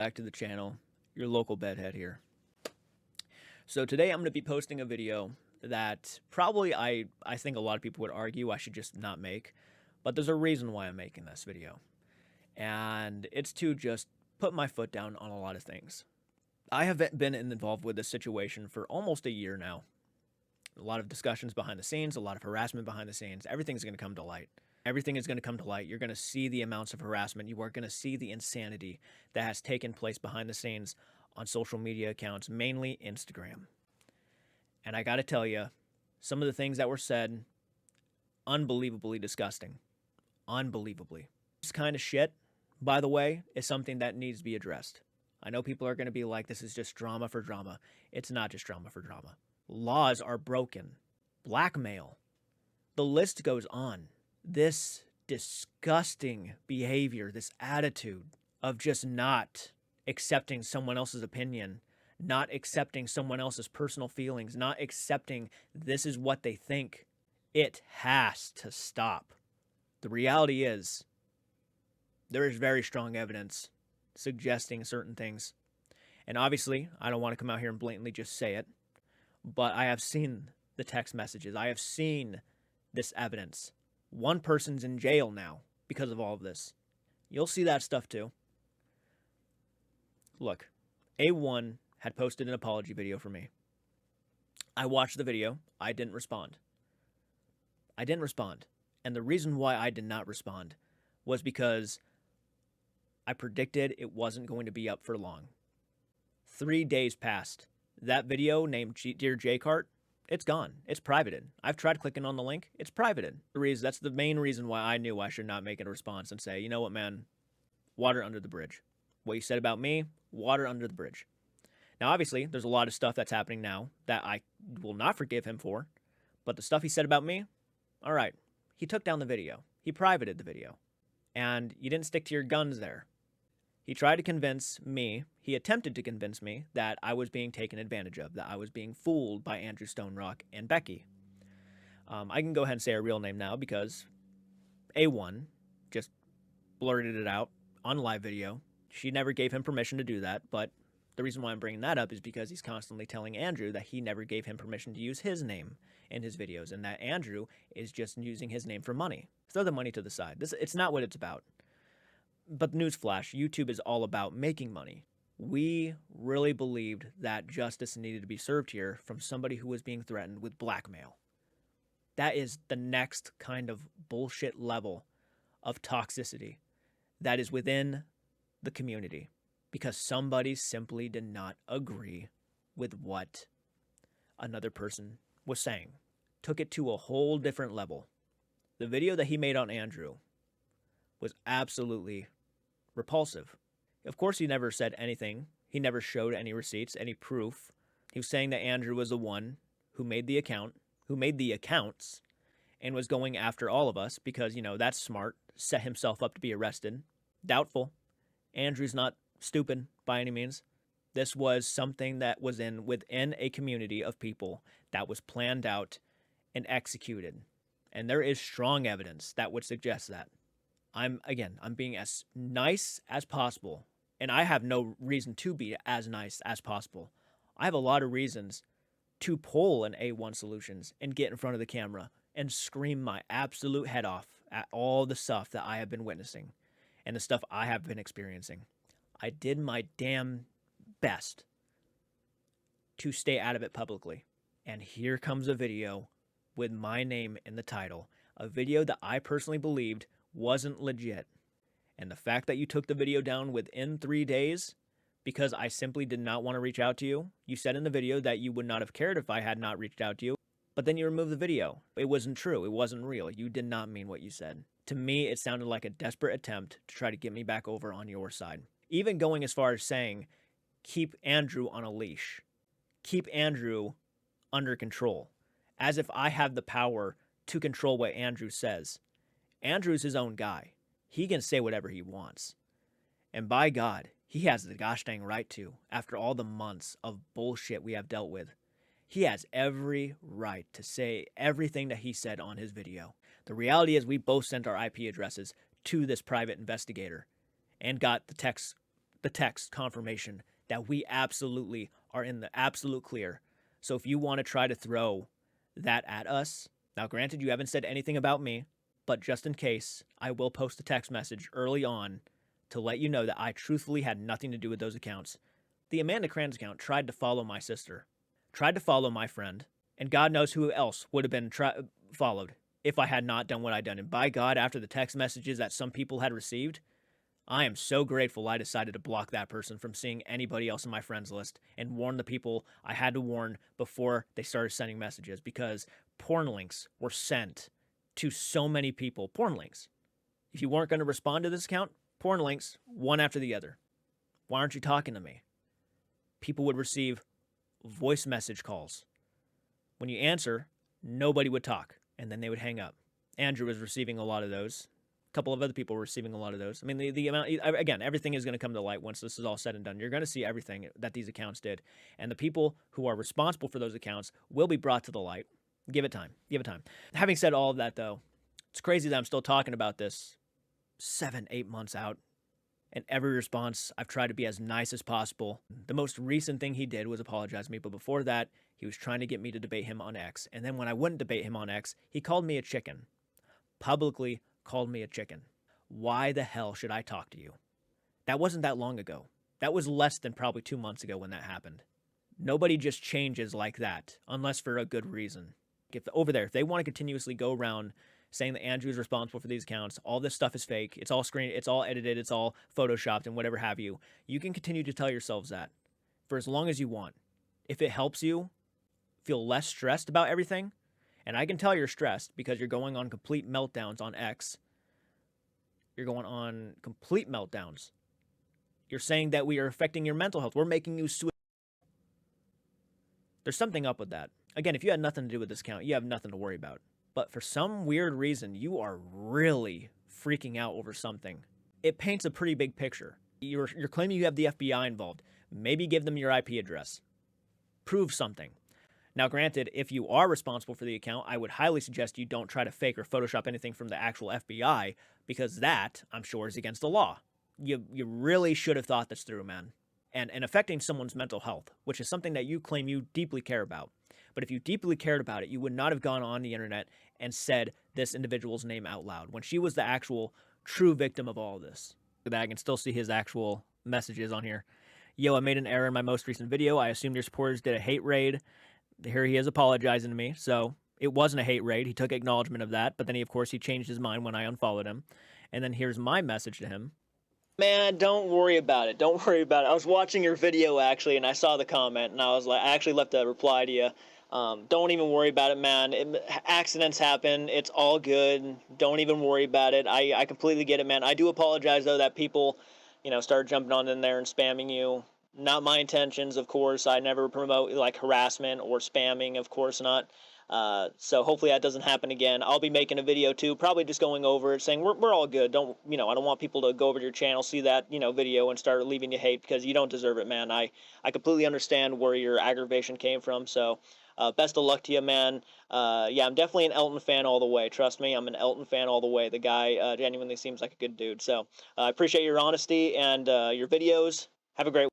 Back to the channel, your local bedhead here. So today I'm going to be posting a video that probably I think a lot of people would argue I should just not make, but there's a reason why I'm making this video. And it's to just put my foot down on a lot of things. I have been involved with this situation for almost a year now. A lot of discussions behind the scenes, a lot of harassment behind the scenes. Everything's going to come to light. Everything is going to come to light. You're going to see the amounts of harassment. You are going to see the insanity that has taken place behind the scenes on social media accounts, mainly Instagram. And I got to tell you, some of the things that were said, unbelievably disgusting. Unbelievably. This kind of shit, by the way, is something that needs to be addressed. I know people are going to be like, this is just drama for drama. It's not just drama for drama. Laws are broken. Blackmail. The list goes on. This disgusting behavior, this attitude of just not accepting someone else's opinion, not accepting someone else's personal feelings, not accepting this is what they think, it has to stop. The reality is, there is very strong evidence suggesting certain things. And obviously, I don't want to come out here and blatantly just say it, but I have seen the text messages. I have seen this evidence. One person's in jail now because of all of this. You'll see that stuff too. Look, A1 had posted an apology video for me. I watched the video. I didn't respond. And the reason why I did not respond was because I predicted it wasn't going to be up for long. 3 days passed. That video named Dear J-Cart, it's gone. It's privated. I've tried clicking on the link. It's privated. That's the main reason why I knew I should not make a response and say, you know what, man, water under the bridge. What you said about me, water under the bridge. Now, obviously, there's a lot of stuff that's happening now that I will not forgive him for. But the stuff he said about me, all right, he took down the video. He privated the video. And you didn't stick to your guns there. He tried to convince me, he attempted to convince me that I was being taken advantage of, that I was being fooled by Andrew Stone Rock and Becky. I can go ahead and say her real name now because A1 just blurted it out on live video. She never gave him permission to do that, but the reason why I'm bringing that up is because he's constantly telling Andrew that he never gave him permission to use his name in his videos and that Andrew is just using his name for money. Throw the money to the side. It's not what it's about. But newsflash, YouTube is all about making money. We really believed that justice needed to be served here from somebody who was being threatened with blackmail. That is the next kind of bullshit level of toxicity that is within the community because somebody simply did not agree with what another person was saying. Took it to a whole different level. The video that he made on Andrew was absolutely repulsive. Of course, he never said anything. He never showed any receipts, any proof. He was saying that Andrew was the one who made the account, who made the accounts, and was going after all of us because, that's smart. Set himself up to be arrested. Doubtful. Andrew's not stupid by any means. This was something that was within a community of people that was planned out and executed. And there is strong evidence that would suggest that. I'm being as nice as possible, and I have no reason to be as nice as possible. I have a lot of reasons to pull an A1 Solutions and get in front of the camera and scream my absolute head off at all the stuff that I have been witnessing and the stuff I have been experiencing. I did my damn best to stay out of it publicly. And here comes a video with my name in the title, a video that I personally believed wasn't legit. And the fact that you took the video down within 3 days because I simply did not want to reach out to you. You said in the video that you would not have cared if I had not reached out to you, but then you removed the video. It wasn't true. It wasn't real. You did not mean what you said. To me, it sounded like a desperate attempt to try to get me back over on your side. Even going as far as saying, keep Andrew on a leash. Keep Andrew under control. As if I have the power to control what Andrew says. Andrew's his own guy. He can say whatever he wants. And by God, he has the gosh dang right to, after all the months of bullshit we have dealt with. He has every right to say everything that he said on his video. The reality is we both sent our IP addresses to this private investigator and got the text the text confirmation that we absolutely are in the absolute clear. So if you want to try to throw that at us, now granted, you haven't said anything about me, but just in case, I will post a text message early on to let you know that I truthfully had nothing to do with those accounts. The Amanda Kranz account tried to follow my sister, tried to follow my friend, and God knows who else would have been followed if I had not done what I'd done. And by God, after the text messages that some people had received, I am so grateful I decided to block that person from seeing anybody else in my friends list and warn the people I had to warn before they started sending messages, because porn links were sent to so many people. Porn links. If you weren't going to respond to this account, porn links, one after the other. Why aren't you talking to me? People would receive voice message calls. When you answer, nobody would talk, and then they would hang up. Andrew was receiving a lot of those. A couple of other people were receiving a lot of those. I mean, the amount, again, everything is going to come to light once this is all said and done. You're going to see everything that these accounts did. And the people who are responsible for those accounts will be brought to the light. Give it time. Give it time. Having said all of that, though, it's crazy that I'm still talking about this 7-8 months out. And every response, I've tried to be as nice as possible. The most recent thing he did was apologize to me. But before that, he was trying to get me to debate him on X. And then when I wouldn't debate him on X, he called me a chicken. Publicly called me a chicken. Why the hell should I talk to you? That wasn't that long ago. That was less than probably 2 months ago when that happened. Nobody just changes like that unless for a good reason. If they want to continuously go around saying that Andrew is responsible for these accounts, all this stuff is fake, it's all screened, it's all edited, it's all photoshopped and whatever have you, you can continue to tell yourselves that for as long as you want. If it helps you feel less stressed about everything, and I can tell you're stressed because you're going on complete meltdowns on X. You're going on complete meltdowns. You're saying that we are affecting your mental health. We're making you suicidal. There's something up with that. Again, if you had nothing to do with this account, you have nothing to worry about. But for some weird reason, you are really freaking out over something. It paints a pretty big picture. You're claiming you have the FBI involved. Maybe give them your IP address. Prove something. Now, granted, if you are responsible for the account, I would highly suggest you don't try to fake or Photoshop anything from the actual FBI, because that, I'm sure, is against the law. You really should have thought this through, man. And affecting someone's mental health, which is something that you claim you deeply care about. But if you deeply cared about it, you would not have gone on the internet and said this individual's name out loud when she was the actual true victim of all this. I can still see his actual messages on here. Yo, I made an error in my most recent video. I assumed your supporters did a hate raid. Here he is apologizing to me. So it wasn't a hate raid. He took acknowledgement of that. But then, of course, he changed his mind when I unfollowed him. And then here's my message to him. Man, don't worry about it. Don't worry about it. I was watching your video, actually, and I saw the comment, and I was like, I actually left a reply to you. Don't even worry about it, man. Accidents happen. It's all good. Don't even worry about it. I completely get it, man. I do apologize, though, that people, started jumping on in there and spamming you. Not my intentions, of course. I never promote, like, harassment or spamming, of course not. So hopefully that doesn't happen again. I'll be making a video too, probably just going over it, saying we're all good. I don't want people to go over to your channel, see that, video and start leaving you hate, because you don't deserve it, man. I completely understand where your aggravation came from. So, best of luck to you, man. Yeah, I'm definitely an Elton fan all the way. Trust me, I'm an Elton fan all the way. The guy, genuinely seems like a good dude. So, I appreciate your honesty and, your videos. Have a great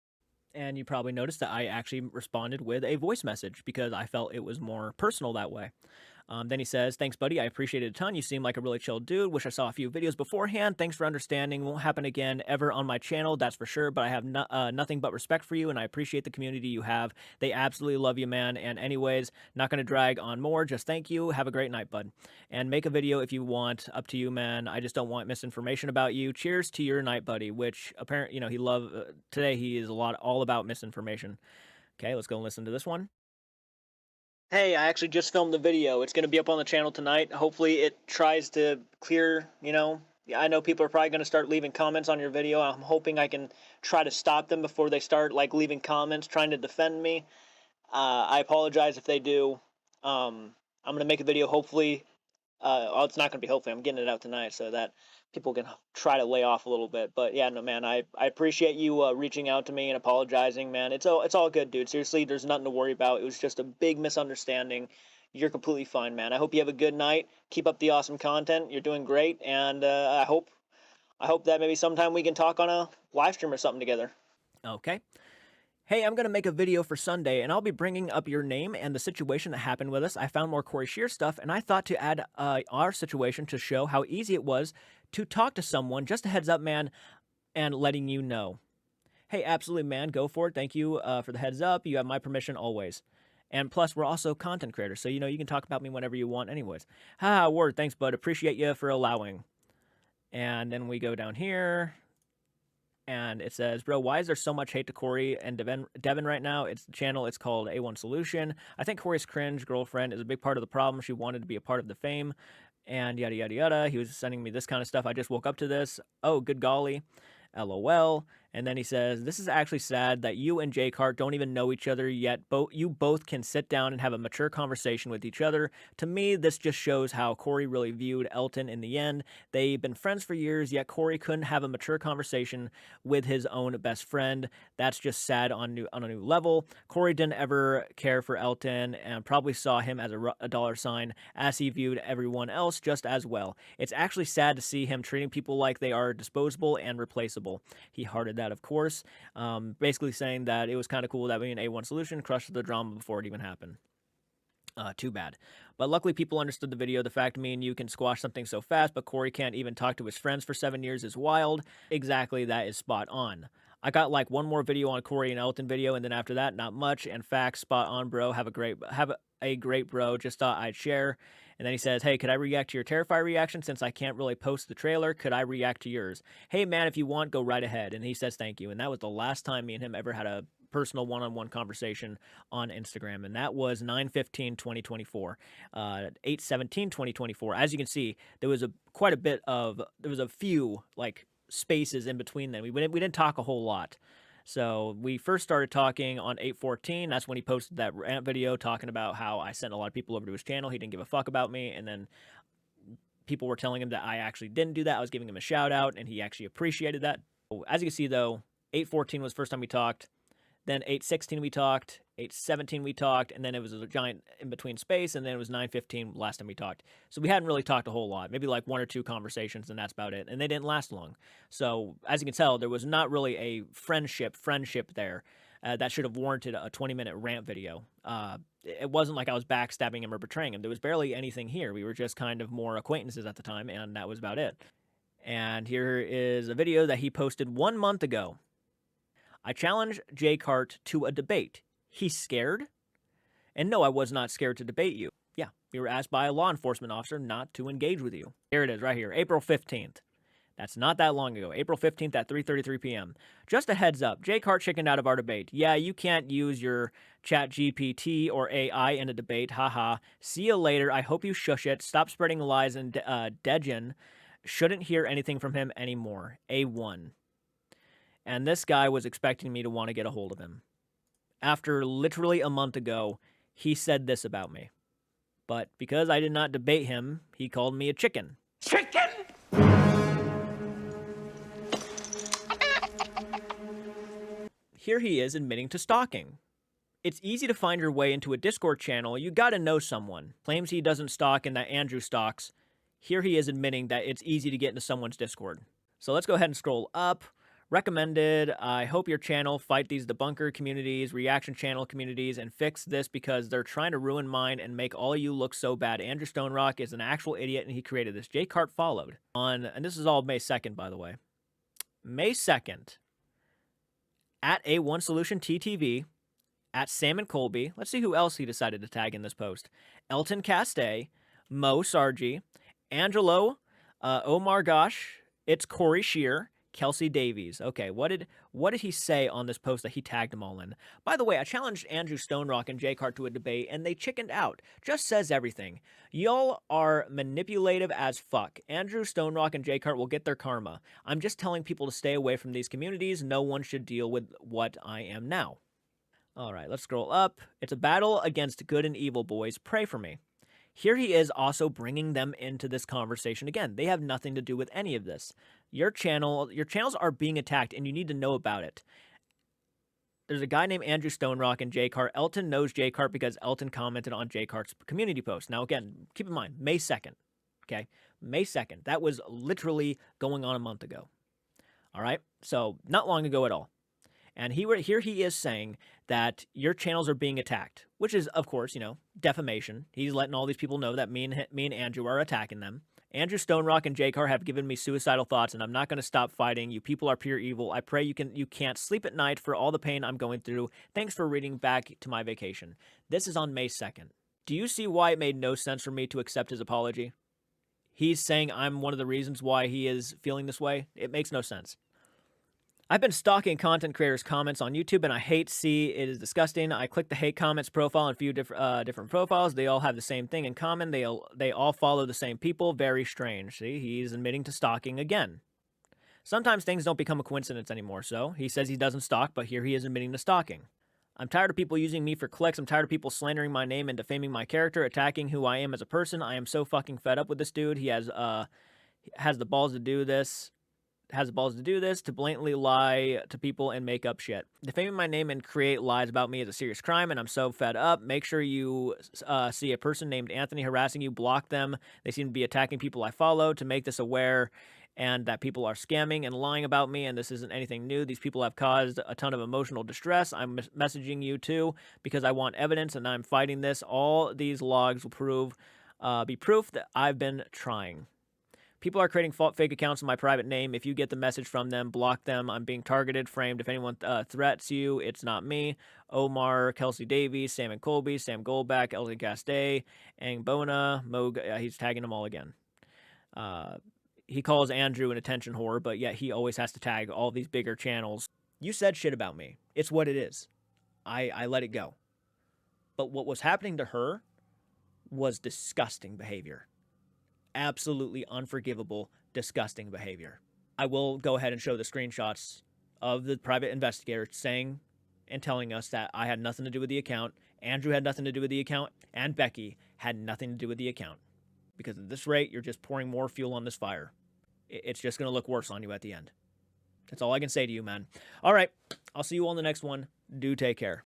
And you probably noticed that I actually responded with a voice message because I felt it was more personal that way. Then he says, thanks, buddy. I appreciate it a ton. You seem like a really chill dude. Wish I saw a few videos beforehand. Thanks for understanding. Won't happen again ever on my channel, that's for sure. But I have nothing but respect for you, and I appreciate the community you have. They absolutely love you, man. And anyways, not going to drag on more. Just thank you. Have a great night, bud. And make a video if you want. Up to you, man. I just don't want misinformation about you. Cheers to your night, buddy. Which apparently, today he is all about misinformation. Okay, let's go and listen to this one. Hey, I actually just filmed the video. It's going to be up on the channel tonight. Hopefully it tries to clear, I know people are probably going to start leaving comments on your video. I'm hoping I can try to stop them before they start, leaving comments, trying to defend me. I apologize if they do. I'm going to make a video, hopefully. It's not going to be hopefully. I'm getting it out tonight so that people can try to lay off a little bit. But yeah, no, man, I appreciate you reaching out to me and apologizing, man. It's all good, dude. Seriously, there's nothing to worry about. It was just a big misunderstanding. You're completely fine, man. I hope you have a good night. Keep up the awesome content. You're doing great, and I hope I hope that maybe sometime we can talk on a live stream or something together. Okay. Hey, I'm going to make a video for Sunday, and I'll be bringing up your name and the situation that happened with us. I found more Corey Shear stuff, and I thought to add our situation to show how easy it was to talk to someone. Just a heads up, man, and letting you know. Hey, absolutely, man. Go for it. Thank you for the heads up. You have my permission always. And plus, we're also content creators, so, you can talk about me whenever you want anyways. Word. Thanks, bud. Appreciate you for allowing. And then we go down here. And it says, bro, why is there so much hate to Corey and Devin right now? It's the channel. It's called A1 Solution. I think Corey's cringe girlfriend is a big part of the problem. She wanted to be a part of the fame and yada, yada, yada. He was sending me this kind of stuff. I just woke up to this. Oh, good golly. LOL. And then he says, this is actually sad that you and Jake Hart don't even know each other yet. You both can sit down and have a mature conversation with each other. To me, this just shows how Corey really viewed Elton in the end. They've been friends for years, yet Corey couldn't have a mature conversation with his own best friend. That's just sad on a new level. Corey didn't ever care for Elton and probably saw him as a dollar sign, as he viewed everyone else just as well. It's actually sad to see him treating people like they are disposable and replaceable. He hearted that, of course, basically saying that it was kind of cool that we in A1 Solution crushed the drama before it even happened. Too bad. But luckily people understood the video. The fact me and you can squash something so fast, but Corey can't even talk to his friends for 7 years is wild. Exactly, that is spot on. I got like one more video on Corey and Elton video, and then after that, not much. In fact, spot on, bro. Have a great bro. Just thought I'd share. And then he says, hey, could I react to your Terrifier reaction? Since I can't really post the trailer, could I react to yours? Hey, man, if you want, go right ahead. And he says, thank you. And that was the last time me and him ever had a personal one-on-one conversation on Instagram. And that was 9/15/2024, 8/17/2024. As you can see, there was a few like spaces in between them. We didn't talk a whole lot. So we first started talking on 8/14. That's when he posted that rant video talking about how I sent a lot of people over to his channel. He didn't give a fuck about me. And then people were telling him that I actually didn't do that. I was giving him a shout out, and he actually appreciated that. As you can see, though, 8/14 was the first time we talked. Then 8/16 we talked, 8/17 we talked, and then it was a giant in-between space, and then it was 9/15 last time we talked. So we hadn't really talked a whole lot, maybe like one or two conversations, and that's about it. And they didn't last long. So as you can tell, there was not really a friendship there that should have warranted a 20-minute rant video. It wasn't like I was backstabbing him or betraying him. There was barely anything here. We were just kind of more acquaintances at the time, and that was about it. And here is a video that he posted 1 month ago. I challenged Jake Hart to a debate. He's scared? And no, I was not scared to debate you. Yeah, we were asked by a law enforcement officer not to engage with you. Here it is, right here, April 15th. That's not that long ago. April 15th at 3:33 p.m. Just a heads up, Jake Hart chickened out of our debate. Yeah, you can't use your ChatGPT or AI in a debate. Haha. See you later. I hope you shush it. Stop spreading lies, and Dejan shouldn't hear anything from him anymore. A1. And this guy was expecting me to want to get a hold of him. After literally a month ago, he said this about me. But because I did not debate him, he called me a chicken. Chicken? Here he is admitting to stalking. It's easy to find your way into a Discord channel. You gotta know someone. Claims he doesn't stalk and that Andrew stalks. Here he is admitting that it's easy to get into someone's Discord. So let's go ahead and scroll up. Recommended, I hope your channel fight these debunker communities, reaction channel communities, and fix this because they're trying to ruin mine and make all of you look so bad. Andrew Stone Rock is an actual idiot, and he created this. Jake Hart followed. And this is all May 2nd, by the way. May 2nd, at A1 Solution TTV, at Sam and Colby. Let's see who else he decided to tag in this post. Elton Castay, Mo Sargi, Angelo, Omar Gosh, it's Corey Shear, Kelsey Davies. Okay, what did he say on this post that he tagged them all in? By the way, I challenged Andrew Stone Rock and Jake Hart to a debate, and they chickened out. Just says everything. Y'all are manipulative as fuck. Andrew Stone Rock and Jake Hart will get their karma. I'm just telling people to stay away from these communities. No one should deal with what I am now. All right, let's scroll up. It's a battle against good and evil, boys. Pray for me. Here he is also bringing them into this conversation again. They have nothing to do with any of this. Your channels are being attacked, and you need to know about it. There's a guy named Andrew Stone Rock and Jake Hart. Elton knows Jake Hart because Elton commented on Jake Hart's community post. Now, again, keep in mind, May 2nd. okay? May 2nd. That was literally going on a month ago. All right? So not long ago at all. And here he is saying that your channels are being attacked, which is, of course, defamation. He's letting all these people know that me and Andrew are attacking them. Andrew Stonerock and J-Car have given me suicidal thoughts, and I'm not going to stop fighting. You people are pure evil. I pray you can't sleep at night for all the pain I'm going through. Thanks for reading back to my vacation. This is on May 2nd. Do you see why it made no sense for me to accept his apology? He's saying I'm one of the reasons why he is feeling this way. It makes no sense. I've been stalking content creators' comments on YouTube, and I hate to see it is disgusting. I clicked the hate comments profile on a few different profiles. They all have the same thing in common. They all follow the same people. Very strange. See, he's admitting to stalking again. Sometimes things don't become a coincidence anymore. So he says he doesn't stalk, but here he is admitting to stalking. I'm tired of people using me for clicks. I'm tired of people slandering my name and defaming my character, attacking who I am as a person. I am so fucking fed up with this dude. He has the balls to do this. To blatantly lie to people and make up shit. Defaming my name and create lies about me is a serious crime, and I'm so fed up. Make sure you see a person named Anthony harassing you, block them. They seem to be attacking people I follow to make this aware, and that people are scamming and lying about me, and this isn't anything new. These people have caused a ton of emotional distress. I'm messaging you too because I want evidence, and I'm fighting this. All these logs will be proof that I've been trying. People are creating fake accounts in my private name. If you get the message from them, block them. I'm being targeted, framed. If anyone threats you, it's not me. Omar, Kelsey Davies, Sam and Colby, Sam Goldback, Elsie Castay, Angbona, Moog. He's tagging them all again. He calls Andrew an attention whore, but yet he always has to tag all these bigger channels. You said shit about me. It's what it is. I let it go. But what was happening to her was disgusting behavior. Absolutely unforgivable, disgusting behavior. I will go ahead and show the screenshots of the private investigator saying and telling us that I had nothing to do with the account, Andrew had nothing to do with the account, and Becky had nothing to do with the account. Because at this rate, you're just pouring more fuel on this fire. It's just going to look worse on you at the end. That's all I can say to you, man. All right, I'll see you on the next one. Do take care.